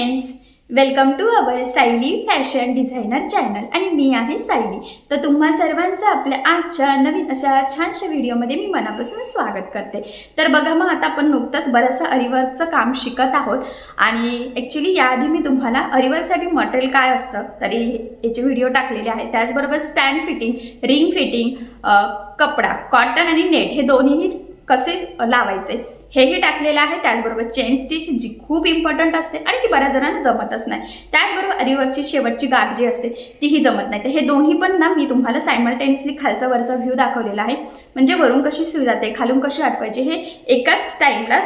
Friends, welcome to our Sayali fashion designer channel आणि मी आहे सायली. तर तुम्हा सर्वांचं आपल्या आजच्या नवीन अशा छानशा व्हिडिओमध्ये मी मनापासून स्वागत करते. तर बघा, मग आता आपण नुकतंच बरंचसं अरिवर्कचं काम शिकत आहोत आणि ॲक्च्युली याआधी मी तुम्हाला अरिवर्कसाठी मटेरियल काय असतं तरी याचे व्हिडिओ टाकलेले आहे. त्याचबरोबर स्टँड फिटिंग, रिंग फिटिंग, कपडा, कॉटन आणि नेट हे दोन्हीही कसे लावायचे हेही टाकलेलं आहे. त्याचबरोबर चेन स्टिच जी खूप इम्पॉर्टंट असते आणि ती बऱ्याच जणांना जमतच नाही. त्याचबरोबर अरिवर्कची शेवटची गाठ जी असते तीही जमत नाही. तर हे दोन्ही पण ना मी तुम्हाला सायमल्टेनियसली खालचा वरचा व्ह्यू दाखवलेला आहे. म्हणजे वरून कशी सुई जाते, खालून कशी अटवायची हे एकाच टाईमला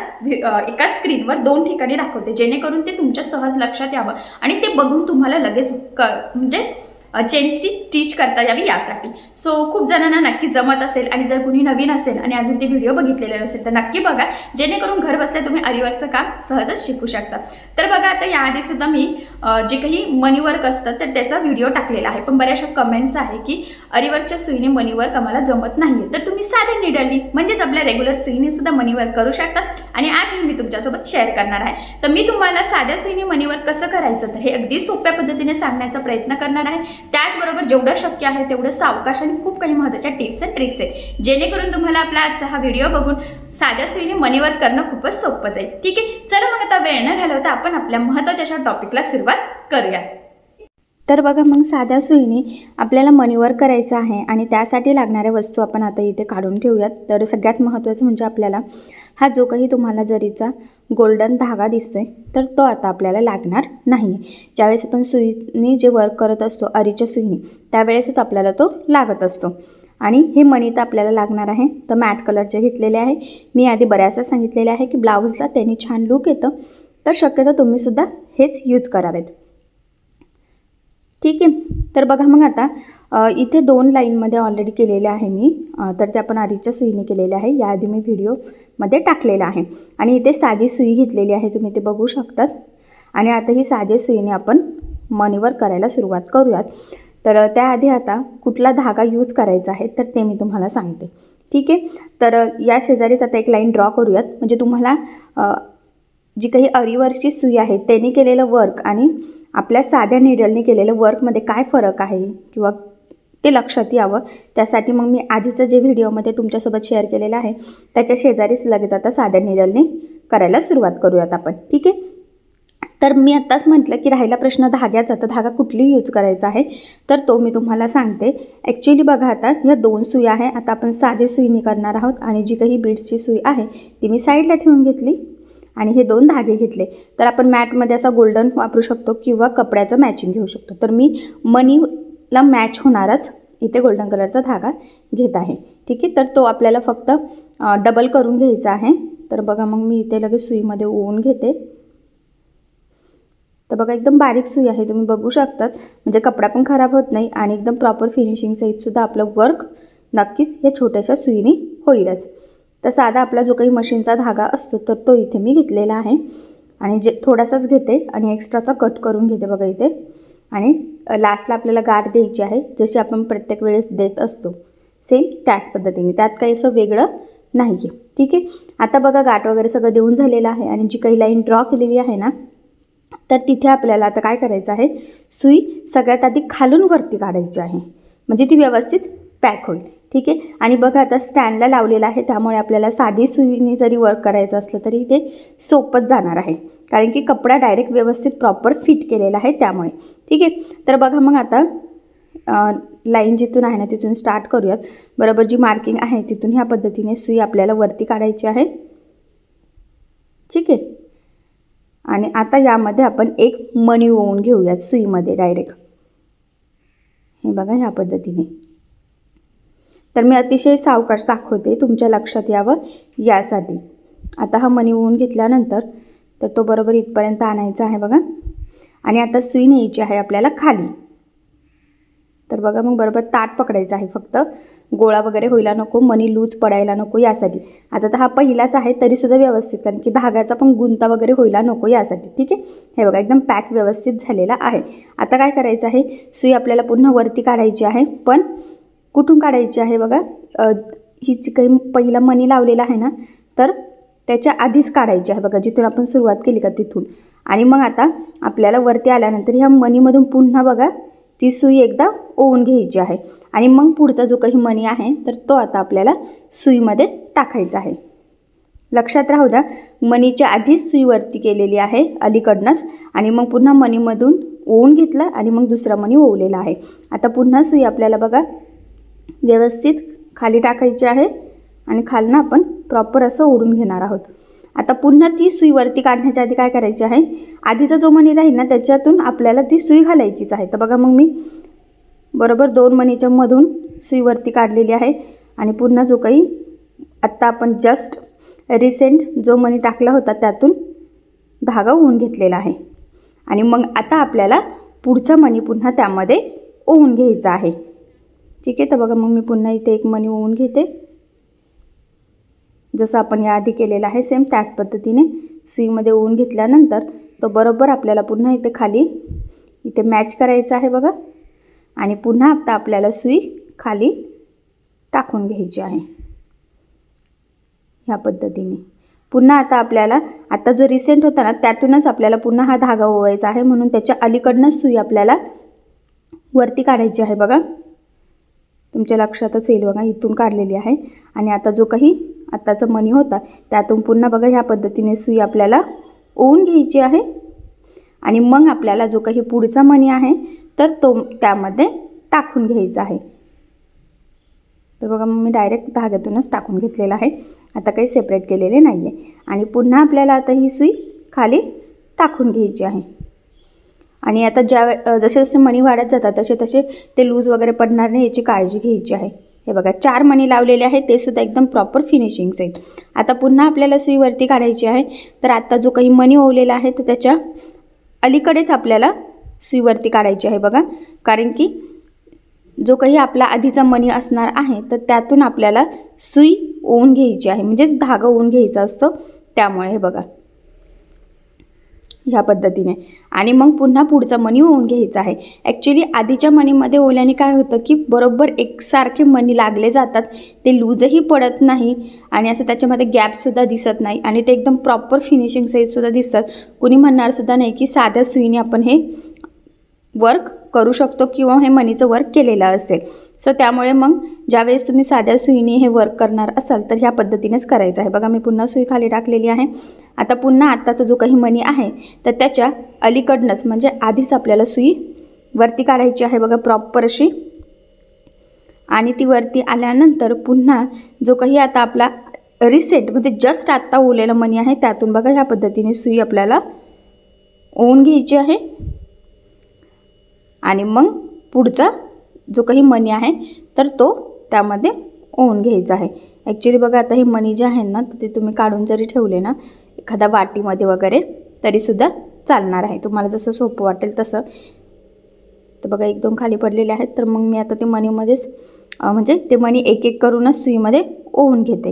एकाच स्क्रीनवर दोन ठिकाणी दाखवते, जेणेकरून ते तुमच्या सहज लक्षात यावं आणि ते बघून तुम्हाला लगेच म्हणजे चेन स्टिच करता यावी यासाठी. सो खूप जणांना नक्की जमत असेल आणि जर कुणी नवीन असेल आणि अजून ते व्हिडिओ बघितलेले नसेल तर नक्की बघा, जेणेकरून घर बसल्या तुम्ही अरिवर्कचं काम सहजच शिकू शकता. तर बघा, आता याआधी सुद्धा मी जे काही मनी वर्क असतं तर त्याचा व्हिडिओ टाकलेला आहे, पण बऱ्याचशा कमेंट्स आहे की अरिवर्कच्या सुईने मनी वर्क आम्हाला जमत नाही. तर तुम्ही साध्या निडलनी म्हणजेच आपल्या रेग्युलर सुईने सुद्धा मनी वर्क करू शकतात आणि आजही मी तुमच्यासोबत शेअर करणार आहे. तर मी तुम्हाला साध्या सुईने मनी वर्क कसं करायचं तर हे अगदी सोप्या पद्धतीने सांगण्याचा प्रयत्न करणार आहे. त्याचबरोबर जेवढं शक्य आहे तेवढं सावकाश आणि खूप काही महत्त्वाच्या टिप्स अँड ट्रिक्स आहे, जेणेकरून तुम्हाला आपला आजचा हा व्हिडिओ बघून साध्या सुईने मनी वर्क करणं खूपच सोपं जाईल. ठीक आहे, चला मग आता वेळ न घालवता आपण आपल्या महत्त्वाच्या अशा टॉपिकला सुरुवात करूया. तर बघा, मग साध्या सुईने आपल्याला मनी वर्क करायचं आहे आणि त्यासाठी लागणाऱ्या वस्तू आपण आता इथे काढून ठेवूयात. तर सगळ्यात महत्त्वाचं म्हणजे आपल्याला हा जो काही तुम्हाला जरीचा गोल्डन धागा दिसतोय तर तो आता आपल्याला लागणार नाही. ज्यावेळेस आपण सुईने जे वर्क करत असतो अरीच्या सुईने त्यावेळेसच आपल्याला तो लागत असतो. आणि हे मणी तर आपल्याला लागणार आहे. तर मॅट कलरचे घेतलेले आहे. मी आधी बऱ्याचदा सांगितलेले आहे की ब्लाऊजला त्यांनी छान लूक येतं, तर शक्यतो तुम्हीसुद्धा हेच यूज करावेत. ठीक आहे, तर बघा, मग आता इथे 2 लाईनमध्ये ऑलरेडी केलेले आहे मी. तर ते आपण आधीच्या सुईने केलेले आहे, याआधी मी व्हिडिओमध्ये टाकलेलं आहे. आणि इथे साधी सुई घेतलेली आहे, तुम्ही ते बघू शकतात. आणि आता ही साधी सुईने आपण मनी वर्क करायला सुरुवात करूयात. तर त्याआधी आता कुठला धागा यूज करायचा आहे तर ते मी तुम्हाला सांगते. ठीक आहे, तर या शेजारीच आता एक लाईन ड्रॉ करूयात, म्हणजे तुम्हाला जी काही अरिवर्कची सुई आहे त्यांनी केलेलं वर्क आणि आपल्या साध्या निडलने केलेलं वर्कमध्ये काय फरक आहे किंवा ते लक्षात यावं, त्यासाठी मग मी आधीचं जे व्हिडिओमध्ये तुमच्यासोबत शेअर केलेलं आहे त्याच्या शेजारीच लगेच आता साध्या निडलने करायला सुरुवात करूयात आपण. ठीक आहे, तर मी आत्ताच म्हटलं की राहिला प्रश्न धाग्याचा, तर धागा कुठली यूज करायचा आहे तर तो मी तुम्हाला सांगते. ॲक्च्युली बघा, आता ह्या 2 सुई आहे. आता आपण साधे सुईने करणार आहोत आणि जी काही बीड्सची सुई आहे ती मी साईडला ठेवून घेतली आणि हे 2 धागे घेतले. तर आपण मॅटमध्ये असा गोल्डन वापरू शकतो किंवा कपड्याचं मॅचिंग घेऊ शकतो. तर मी मनीला मॅच होणाराच इथे गोल्डन कलरचा धागा घेत आहे. ठीक आहे, तर तो आपल्याला फक्त डबल करून घ्यायचा आहे. तर बघा, मग मी इथे लगेच सुईमध्ये ओवून घेते. तर बघा, एकदम बारीक सुई आहे, तुम्ही बघू शकतात, म्हणजे कपडा पण खराब होत नाही आणि एकदम प्रॉपर फिनिशिंग सहितसुद्धा आपलं वर्क नक्कीच या छोट्याशा सुईने होईलच. तर साधा आपला जो काही मशीनचा धागा असतो तर तो इथे मी घेतलेला आहे आणि जे थोडासाच घेते आणि एक्स्ट्राचा कट करून घेते बघा इथे. आणि लास्टला आपल्याला गाठ द्यायची आहे, जशी आपण प्रत्येक वेळेस देत असतो सेम त्याच पद्धतीने, त्यात काही असं वेगळं नाही आहे. ठीक आहे, आता बघा, गाठ वगैरे सगळं देऊन झालेलं आहे आणि जी काही लाईन ड्रॉ केलेली आहे ना तर तिथे आपल्याला आता काय करायचं आहे, सुई सगळ्यात आधी खालून वरती काढायची आहे, म्हणजे ती व्यवस्थित पॅक होईल. ठीक आहे, आणि बघा, आता स्टँडला लावलेलं आहे त्यामुळे आपल्याला साधी सुईने जरी वर्क करायचं असलं तरी ते सोपंच जाणार आहे, कारण की कपडा डायरेक्ट व्यवस्थित प्रॉपर फिट केलेला आहे त्यामुळे. ठीक आहे, तर बघा, मग आता लाईन जिथून आहे ना तिथून स्टार्ट करूयात. बरोबर जी मार्किंग आहे तिथून ह्या पद्धतीने सुई आपल्याला वरती काढायची आहे. ठीक आहे, आणि आता यामध्ये आपण एक मणी ओवून घेऊयात सुईमध्ये डायरेक्ट. हे बघा, ह्या पद्धतीने. तर मी अतिशय सावकाश दाखवते, तुमच्या लक्षात यावं यासाठी. आता हा मणी ओवून घेतल्यानंतर तर तो बरोबर इथपर्यंत आणायचा आहे बघा. आणि आता सुई न्यायची आहे आपल्याला खाली. तर बघा, मग बरोबर ताट पकडायचं आहे, फक्त गोळा वगैरे व्हायला नको, मणी लूज पडायला नको यासाठी. आता तर हा पहिलाच आहे तरीसुद्धा व्यवस्थित, कारण की धाग्याचा पण गुंता वगैरे व्हायला नको यासाठी. ठीक आहे, हे बघा, एकदम पॅक व्यवस्थित झालेला आहे. आता काय करायचं आहे, सुई आपल्याला पुन्हा वरती काढायची आहे, पण कुठून काढायची आहे बघा, ही जी काही पहिला मणी लावलेला आहे ना तर त्याच्या आधीच काढायची आहे बघा, जिथून आपण सुरुवात केली का तिथून. आणि मग आता आपल्याला वरती आल्यानंतर ह्या मणीमधून पुन्हा बघा ती सुई एकदा ओवून घ्यायची आहे आणि मग पुढचा जो काही मणी आहे तर तो आता आपल्याला सुईमध्ये टाकायचा आहे. लक्षात राहू द्या, मणीच्या आधीच सुई वरती केलेली आहे अलीकडनंच आणि मग पुन्हा मणीमधून ओवून घेतला आणि मग दुसरा मणी ओवलेला आहे. आता पुन्हा सुई आपल्याला बघा व्यवस्थित खाली टाकायची आहे आणि खालनं आपण प्रॉपर असं ओढून घेणार आहोत. आता पुन्हा ती सुई वरती काढण्याच्या आधी काय करायची आहे, आधीचा जो मणी राहील ना त्याच्यातून आपल्याला ती सुई घालायचीच आहे. तर बघा मग मी बरोबर 2 मणीच्या मधून सुई वरती काढलेली आहे आणि पुन्हा जो काही आत्ता आपण जस्ट रिसेंट जो मणी टाकला होता त्यातून धागा ओवून घेतलेला आहे आणि मग आता आपल्याला पुढचा मणी पुन्हा त्यामध्ये ओवून घ्यायचा आहे. ठीक आहे, तर बघा मग मी पुन्हा इथे एक मणी ओवून घेते, जसं आपण याआधी केलेलं आहे सेम त्याच पद्धतीने सुईमध्ये ओवून घेतल्यानंतर तो बरोबर आपल्याला पुन्हा इथे खाली इथे मॅच करायचा आहे बघा आणि पुन्हा आता आपल्याला सुई खाली टाकून घ्यायची आहे ह्या पद्धतीने. पुन्हा आता आपल्याला आता जो रिसेंट होता ना त्यातूनच आपल्याला पुन्हा हा धागा ओवायचा आहे म्हणून त्याच्या अलीकडनंच सुई आपल्याला वरती काढायची आहे बघा. तुमच्या लक्षातच येईल बघा, इथून काढलेली आहे आणि आता जो काही आत्ताचा मणी होता त्यातून पुन्हा बघा ह्या पद्धतीने सुई आपल्याला ओवून घ्यायची आहे आणि मग आपल्याला जो काही पुढचा मणी आहे तर तो त्यामध्ये टाकून घ्यायचा आहे. तर बघा मग मी डायरेक्ट धाग्यातूनच टाकून घेतलेला आहे, आता काही सेपरेट केलेले नाही आहे आणि पुन्हा आपल्याला आता ही सुई खाली टाकून घ्यायची आहे आणि आता जसे जसे मणी वाढत जातात तसे तसे ते लूज वगैरे पडणार नाही याची काळजी घ्यायची आहे. हे बघा 4 मणी लावलेले आहेत, ते सुद्धा एकदम प्रॉपर फिनिशिंग्स आहेत. आता पुन्हा आपल्याला सुई वरती काढायची आहे, तर आता जो काही मणी ओवलेला आहे तर त्याच्या अलीकडेच आपल्याला सुई वरती काढायची आहे बघा, कारण की जो काही आपला आधीचा मणी असणार आहे तर त्यातून आपल्याला सुई ओवून घ्यायची आहे, म्हणजेच धागा ओवून घ्यायचा असतो त्यामुळे. हे बघा ह्या पद्धतीने आणि मग पुन्हा पुढचा मणी ओवून घ्यायचा आहे. ॲक्च्युली आधीच्या मणीमध्ये ओवल्याने काय होतं की बरोबर एकसारखे मणी लागले जातात, ते लूजही पडत नाही आणि असं त्याच्यामध्ये गॅपसुद्धा दिसत नाही आणि ते एकदम प्रॉपर फिनिशिंग सहितसुद्धा दिसतात. कुणी म्हणणारसुद्धा नाही की साध्या सुईने आपण हे वर्क करू शकतो किंवा हे मणीचं वर्क केलेलं असेल. सो त्यामुळे मग ज्यावेळेस तुम्ही साध्या सुईने हे वर्क करणार असाल तर ह्या पद्धतीनेच करायचं आहे. बघा मी पुन्हा सुई खाली टाकलेली आहे. आता पुन्हा आत्ताचा जो काही मणी आहे तर त्याच्या अलीकडनंच म्हणजे आधीच आपल्याला सुई वरती काढायची आहे बघा प्रॉपर अशी आणि ती वरती आल्यानंतर पुन्हा जो काही आता आपला रिसेंट म्हणजे जस्ट आत्ता ओवलेला मणी आहे त्यातून बघा ह्या पद्धतीने सुई आपल्याला ओवून घ्यायची आहे आणि मग पुढचा जो काही मणी आहे तर तो त्यामध्ये ओवून घ्यायचा आहे. ॲक्च्युली बघा आता हे मणी जे आहे ना तर ते तुम्ही काढून जरी ठेवले ना एखाद्या वाटीमध्ये वगैरे तरीसुद्धा चालणार आहे, तुम्हाला जसं सोपं वाटेल तसं. तर बघा 1-2 खाली पडलेले आहेत, तर मग मी आता ते मणीमध्येच म्हणजे ते मणी एक एक करूनच सुईमध्ये ओवून घेते.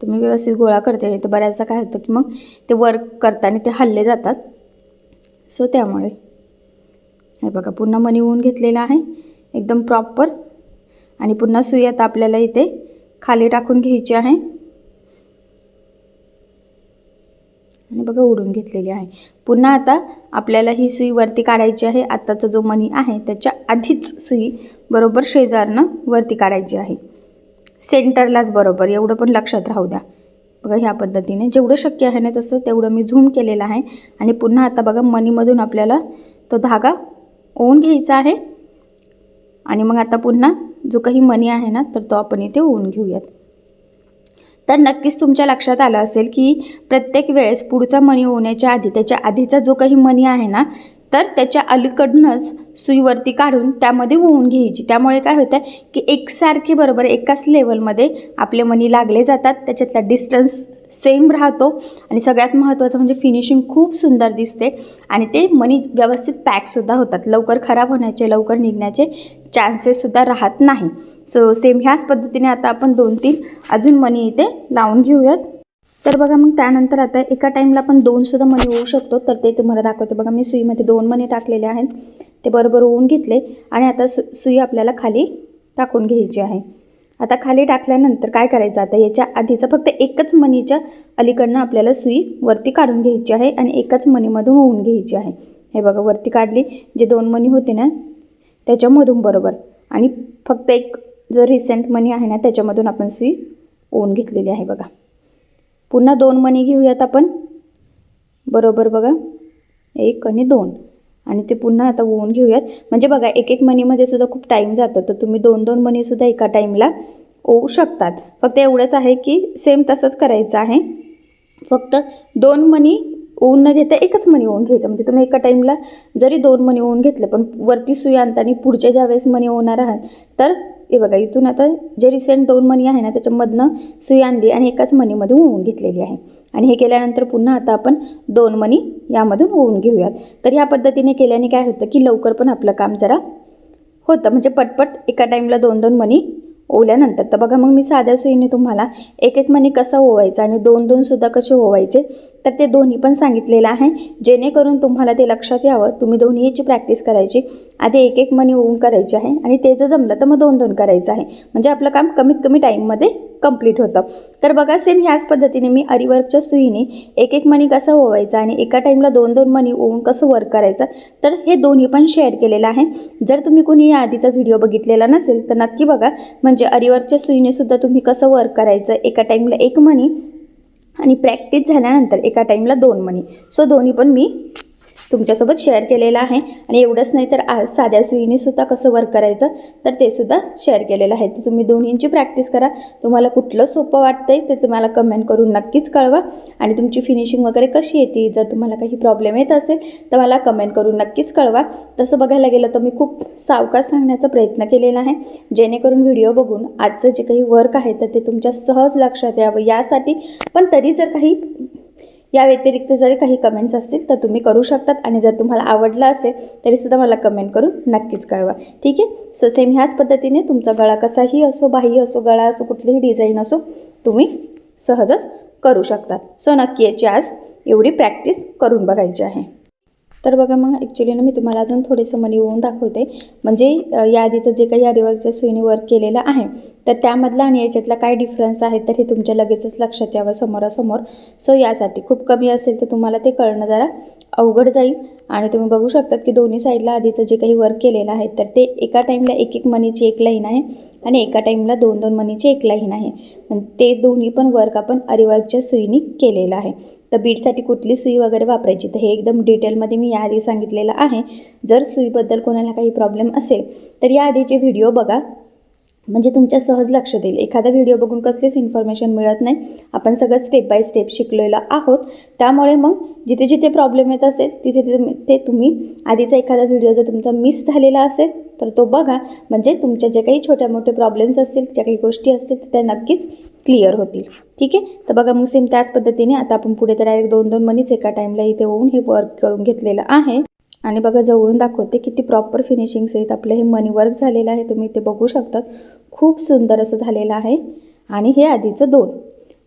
तुम्ही व्यवस्थित गोळा करते तर बऱ्याचदा काय होतं की मग ते वर्क करताना ते हल्ले जातात. सो त्यामुळे हे बघा पुन्हा मणी ओवून घेतलेला आहे एकदम प्रॉपर आणि पुन्हा सुई आता आपल्याला इथे खाली टाकून घ्यायची आहे आणि बघा ओढून घेतलेली आहे. पुन्हा आता आपल्याला ही सुई वरती काढायची आहे. आत्ताचा जो मणी आहे त्याच्या आधीच सुई बरोबर शेजारनं वरती काढायची आहे, सेंटरलाच बरोबर, एवढं पण लक्षात राहू द्या. बघा ह्या पद्धतीने जेवढं शक्य आहे ना तसं तेवढं मी झूम केलेलं आहे आणि पुन्हा आता बघा मणीमधून आपल्याला तो धागा ओवून घ्यायचा आहे आणि मग आता पुन्हा जो काही मणी आहे ना तर तो आपण इथे ओवून घेऊयात. तर नक्कीच तुमच्या लक्षात आलं असेल की प्रत्येक वेळेस पुढचा मणी ओवण्याच्या आधी त्याच्या आधीचा जो काही मणी आहे ना तर त्याच्या अलीकडनंच सुई वरती काढून त्यामध्ये ओवून घ्यायची. त्यामुळे काय होतं की एकसारखे बरोबर एकाच लेवलमध्ये आपले मणी लागले जातात, त्याच्यातला डिस्टन्स सेम राहतो आणि सगळ्यात महत्त्वाचं म्हणजे फिनिशिंग खूप सुंदर दिसते आणि ते मणी व्यवस्थित पॅकसुद्धा होतात, लवकर खराब होण्याचे लवकर निघण्याचे चान्सेससुद्धा राहत नाही. सो सेम ह्याच पद्धतीने आता आपण 2-3 अजून मणी इथे लावून घेऊयात. तर बघा मग त्यानंतर आता एका टाईमला आपण 2सुद्धा मणी ओवू शकतो, तर ते तुम्हाला दाखवते. बघा मी सुईमध्ये 2 मणी टाकलेले आहेत, ते बरोबर ओवून घेतले आणि आता सुई आपल्याला खाली टाकून घ्यायची आहे आता खाली टाकल्यानंतर काय करायचं, आता याच्या आधीचं फक्त एकच मणीच्या अलीकडनं आपल्याला सुई वरती काढून घ्यायची आहे आणि एकाच मणीमधून ओवून घ्यायची आहे. हे बघा वरती काढली, जे 2 मणी होते ना त्याच्यामधून बरोबर, आणि फक्त एक जो रिसेंट मणी आहे ना त्याच्यामधून आपण सुई ओवून घेतलेली आहे. बघा पुन्हा 2 मणी घेऊयात आपण बरोबर, बघा 1 आणि 2, आणि ते पुन्हा आता ओवून घेऊयात. म्हणजे बघा एक एक मणीमध्ये सुद्धा खूप टाईम जातो, तर तुम्ही 2-2 मणीसुद्धा एका टाईमला ओवू शकतात. फक्त एवढंच आहे की सेम तसंच करायचं आहे, फक्त 2 मणी ओवून न घेता एकच मणी ओवून घ्यायचं. म्हणजे तुम्ही एका टाईमला जरी 2 मणी ओवून घेतले, पण वरती सुई आणताना पुढच्या ज्या वेळेस मणी ओवणार आहात, तर हे बघा इथून आता जे रिसेंट 2 मणी आहे ना त्याच्यामधनं सुई आणली आणि एकाच मणीमध्ये ओवून घेतलेली आहे. आणि हे केल्यानंतर पुन्हा आता आपण 2 मणी यामधून ओवून घेऊयात. तर ह्या पद्धतीने केल्याने काय होतं की लवकर पण आपलं काम जरा होतं, म्हणजे पटपट एका टाईमला 2-2 मणी ओवल्यानंतर. तर बघा मग मी साध्या सुईने तुम्हाला एक एक मणी कसा ओवायचा आणि 2-2 सुद्धा कसे ओवायचे तर ते दोन्ही पण सांगितलेलं आहे, जेणेकरून तुम्हाला ते लक्षात यावं. तुम्ही दोन्हीची प्रॅक्टिस करायची, आधी एक एक मणी ओवून करायची आहे आणि ते जर जमलं तर मग 2-2 करायचं आहे, म्हणजे आपलं काम कमीत कमी टाईममध्ये कंप्लीट होतं. तर बघा सेम ह्याच पद्धतीने मी अरीवर्कच्या सुईने एक एक मणी कसा ओवायचा आणि एका टाईमला 2-2 मणी ओवून कसं वर्क करायचं, तर हे दोन्ही पण शेअर केलेलं आहे. जर तुम्ही कोणी या आधीचा व्हिडिओ बघितलेला नसेल तर नक्की बघा, म्हणजे अरीवर्कच्या सुईने सुद्धा तुम्ही कसं वर्क करायचं, एका टाईमला 1 मणी आणि प्रॅक्टिस झाल्यानंतर एका टाईमला 2 मणी. सो दोन्ही पण मी तुमच्यासोबत शेअर केलेलं आहे. आणि एवढंच नाही तर आज साध्या सुईने सुद्धा कसं वर्क करायचं तर ते सुद्धा शेअर केलेलं आहे. तर तुम्ही दोन्हींची प्रॅक्टिस करा. तुम्हाला कुठलं सोपं वाटतंय ते तुम्हाला कमेंट करून नक्कीच कळवा, आणि तुमची फिनिशिंग वगैरे कशी येते, जर तुम्हाला काही प्रॉब्लेम येत असेल तर मला कमेंट करून नक्कीच कळवा. तसं बघायला गेलं तर मी खूप सावकाश सांगण्याचा प्रयत्न केलेला आहे, जेणेकरून व्हिडिओ बघून आजचं जे काही वर्क आहे तर ते तुमच्या सहज लक्षात यावं यासाठी. पण तरी जर काही या व्यतिरिक्त जरी काही कमेंट्स असतील तर तुम्ही करू शकतात, आणि जर तुम्हाला आवडलं असेल तरीसुद्धा मला कमेंट करून नक्कीच कळवा. ठीक आहे. सो सेम ह्याच पद्धतीने तुमचा गळा कसाही असो, बाही असो, गळा असो, कुठलीही डिझाईन असो, तुम्ही सहजच करू शकतात. सो नक्की याची आज एवढी प्रॅक्टिस करून बघायची आहे. तर बघा मग ॲक्च्युली ना मी तुम्हाला अजून थोडेसं मणी ओवून दाखवते, म्हणजे या आधीचं जे काही अरीवर्कच्या सुईने वर्क केलेलं आहे तर त्यामधला आणि याच्यातला काय डिफरन्स आहे तर हे तुमच्या लगेचच लक्षात यावं समोरासमोर. सो यासाठी खूप कमी असेल तर तुम्हाला ते कळणं जरा अवघड जाईल. आणि तुम्ही बघू शकतात की दोन्ही साईडला आधीचं जे काही वर्क केलेलं आहे तर ते एका टाईमला एक एक मणीची एक लाईन आहे आणि एका टाईमला 2-2 मणीची एक लाईन आहे. ते दोन्ही पण वर्क आपण अरीवर्कच्या सुईने केलेलं आहे. तर बीडसाठी कुठली सुई वगैरे वापरायची तर हे एकदम डिटेलमध्ये मी याआधी सांगितलेलं आहे. जर सुईबद्दल कोणाला काही प्रॉब्लेम असेल तर याआधीचे व्हिडिओ बघा, म्हणजे तुमच्या सहज लक्षात येईल. एखादा व्हिडिओ बघून कसलीच इन्फॉर्मेशन मिळत नाही, आपण सगळं स्टेप बाय स्टेप शिकलेलं आहोत. त्यामुळे मग जिथे जिथे प्रॉब्लेम येत असेल तिथे ते तुम्ही आधीचा एखादा व्हिडिओ जर तुमचा मिस झालेला असेल तर तो बघा, म्हणजे तुमच्या जे काही छोट्या मोठे प्रॉब्लेम्स असतील, ज्या काही गोष्टी असतील त्या नक्कीच क्लिअर होतील. ठीक आहे. तर बघा मग सेम त्याच पद्धतीने आता आपण पुढे तर डायरेक्ट 2-2 मणीच एका टाईमला इथे होऊन हे वर्क करून घेतलेलं आहे. आणि बघा जवळून दाखवते किती प्रॉपर फिनिशिंग्स आहेत. आपलं हे मनी वर्क झालेलं आहे, तुम्ही ते बघू शकतात. खूप सुंदर असं झालेलं आहे. आणि हे आधीचं 2,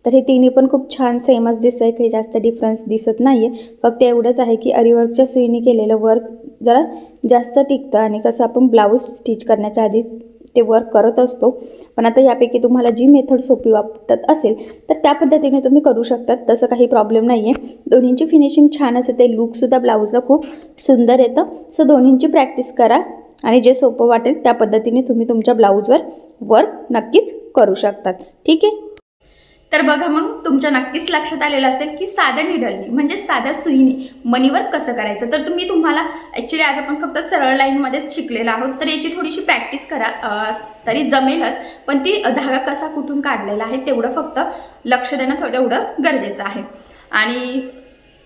तर हे तिन्ही पण खूप छान सेमच दिसत आहे, काही जास्त डिफरन्स दिसत नाही आहे. फक्त एवढंच आहे की अरीवर्कच्या सुईने केलेलं वर्क जरा जास्त टिकतं, आणि कसं आपण ब्लाऊज स्टिच करण्याच्या आधी ते वर्क करत असतो. पण आता यापैकी तुम्हाला जी मेथड सोपी वाटत असेल तर त्या पद्धतीने तुम्ही करू शकतात, तसं काही प्रॉब्लेम नाही आहे. दोन्हींची फिनिशिंग छान असते, ते लुकसुद्धा ब्लाऊजला खूप सुंदर येतं. सो दोन्हींची प्रॅक्टिस करा आणि जे सोपं वाटेल त्या पद्धतीने तुम्ही तुमच्या ब्लाऊजवर वर्क नक्कीच करू शकतात. ठीक आहे. तर बघा मग तुमच्या नक्कीच लक्षात आलेलं असेल की साध्या निडलनी म्हणजे साध्या सुईने मणीवर कसं करायचं. तर तुम्हाला ॲक्च्युली आज आपण फक्त सरळ लाईनमध्येच शिकलेलो आहोत, तर याची थोडीशी प्रॅक्टिस करा तरी जमेलच. पण ती धागा कसा कुठून काढलेला आहे तेवढं फक्त लक्ष देणं एवढं गरजेचं आहे. आणि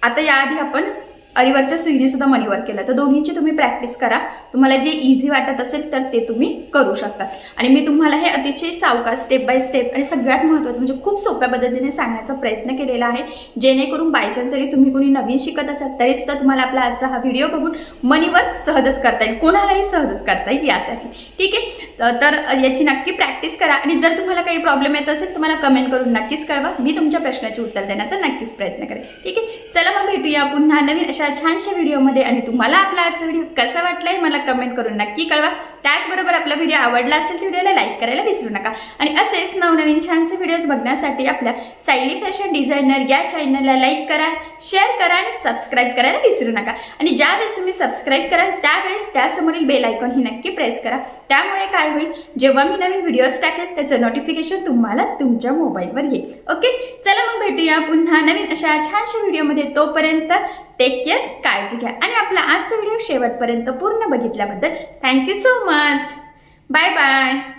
आता याआधी आपण अरीवर्कच्या सुईने सुद्धा मणीवर केलं, तर दोन्हीची तुम्ही प्रॅक्टिस करा. तुम्हाला जे इझी वाटत असेल तर ते तुम्ही करू शकता. आणि मी तुम्हाला हे अतिशय सावकाश स्टेप बाय स्टेप आणि सगळ्यात महत्त्वाचं म्हणजे खूप सोप्या पद्धतीने सांगण्याचा प्रयत्न केलेला आहे, जेणेकरून बायचान्स जरी तुम्ही कोणी नवीन शिकत असाल तरीसुद्धा तुम्हाला आपला आजचा हा व्हिडिओ बघून मणीवर सहजच करता येईल, कोणालाही सहजच करता येईल यासाठी. ठीक आहे. तर याची नक्की प्रॅक्टिस करा. आणि जर तुम्हाला काही प्रॉब्लेम येत असेल तर मला कमेंट करून नक्कीच कळवा, मी तुमच्या प्रश्नाचे उत्तर देण्याचा नक्कीच प्रयत्न करेन. ठीक आहे. चला मग भेटूया पुन्हा नवीन अशा छानशा व्हिडिओमध्ये. आणि तुम्हाला आपला आजचा व्हिडिओ कसा वाटलाय मला कमेंट करून नक्की कळवा. त्याचबरोबर आपला व्हिडिओ आवडला असेल तर व्हिडिओला लाईक करायला विसरू नका आणि असेच नवनवीन छानसे व्हिडिओज बघण्यासाठी आपल्या सायली फॅशन डिझायनर या चॅनलला लाईक करा, शेअर करा आणि सबस्क्राईब करायला विसरू नका. आणि ज्यावेळेस तुम्ही सबस्क्राईब कराल त्यावेळेस त्यासमोरील बेल आयकॉन ही नक्की प्रेस करा. त्यामुळे काय होईल, जेव्हा मी नवीन व्हिडिओज टाकेल त्याचं नोटिफिकेशन तुम्हाला तुमच्या मोबाईलवर येईल. ओके, चला मग भेटूया पुन्हा नवीन अशा छानशा व्हिडिओमध्ये. तोपर्यंत टेक केअर, काळजी घ्या आणि आपला आजचा व्हिडिओ शेवटपर्यंत पूर्ण बघितल्याबद्दल thank you so much. Bye bye.